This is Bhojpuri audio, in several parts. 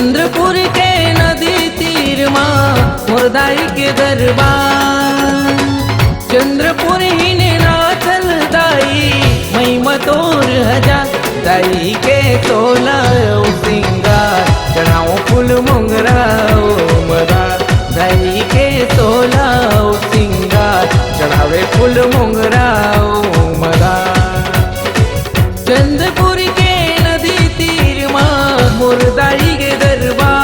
चंद्रपुर के नदी तीर माँ मुरदाई के दरबार। चंद्रपुर ही ने नाचल दाई महिमा तोर हजार। दाई के तोला सिंगार चढ़ाओ फूल मोंगरा मदा। दाई के तोला सिंगार चढ़ावे फूल मोंगरा मदा। चंद्रपुर के नदी तीर माँ मुरदाई के दरबार।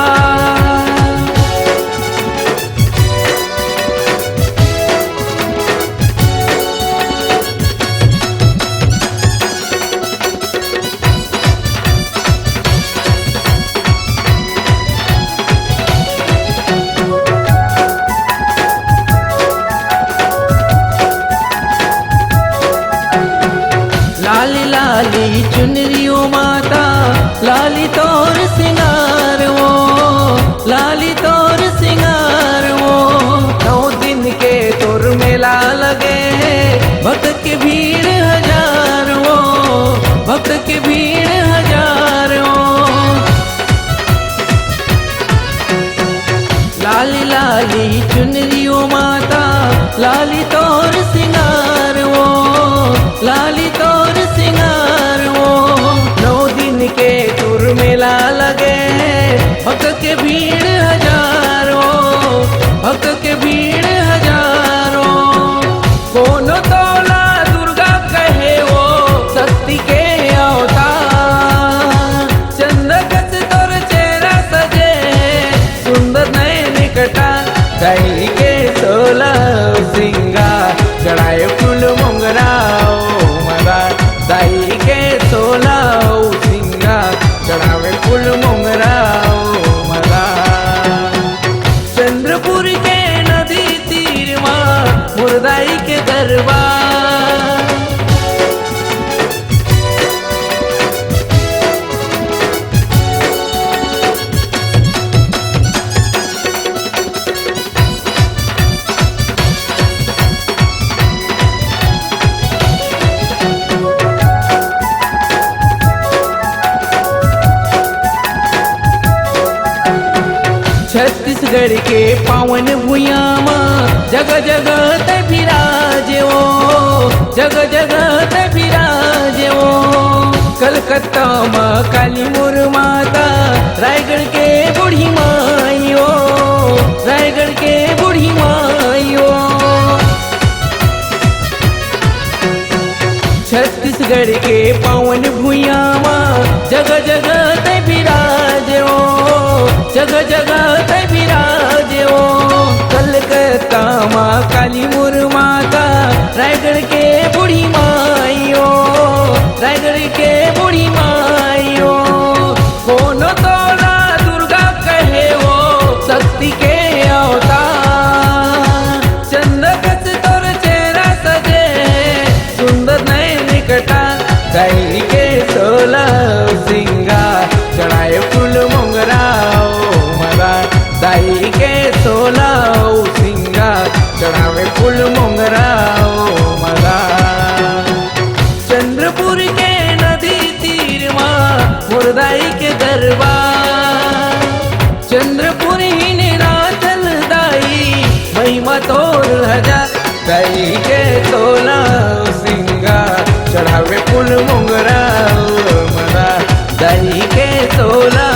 लाली लाली चुनरियो माता लाली तोर सिंगार वो। लाली तोर सिंगार वो 9 दिन के तोर मेला लगे। भक्त की भीड़ हजार वो। भक्त की भीड़ हजार वो। लाली लाली चुनरियो माता लाली तोर सिंगार वो। लाली तोर सिंगार वो 9 दिन के तुर मेला लगे। भक्त के भीड़ हजारों। भक्त के भीड़ हजारों। कोनो तोला दुर्गा कहे वो शक्ति के अवतार। चंद्रकस तोर चेहरा सजे सुंदर नयन कटा। दाई के तोला सिंगार चढ़ाए फूल मोंगरा मदा। दाई के तोला सिंगार चढ़ावे फूल मोंगरा मदा। चंद्रपुर के नदी तीर माँ मुरदाई के दरबार। छत्तीसगढ़ के पावन भूया माँ जगह जगह ते विराजे वो। जगह जगह ते विराजे वो। कलकत्ता माँ काली मोर माता रायगढ़ के बूढ़ी माइयो। रायगढ़ के बूढ़ी माइयो। छत्तीसगढ़ के पावन भूया माँ जगह जगह ते विराजे वो। जगह जगह ते विराजे वो। कलकत्ता माँ काली मोर माता रायगढ़ के बूढ़ी माइयो। रायगढ़ के बूढ़ी माइयो। कोनो तोला दुर्गा कहे वो शक्ति के अवतार। चंद्रकस तोर चेहरा सजे सुंदर नयन कटा। दाई के तोला सिंगार चढ़ाए फूल मोंगरा मदा। दाई के तोला सिंगार चढ़ावे फूल मोंगरा मदा। चंद्रपुर के नदी तीर माँ मुरदाई के दरबार। चंद्रपुर ही ने नाचल दाई महिमा तोर हजार। दाई के तोला सिंगार चढ़ावे फूल मोंगरा मदा। दाई के तोला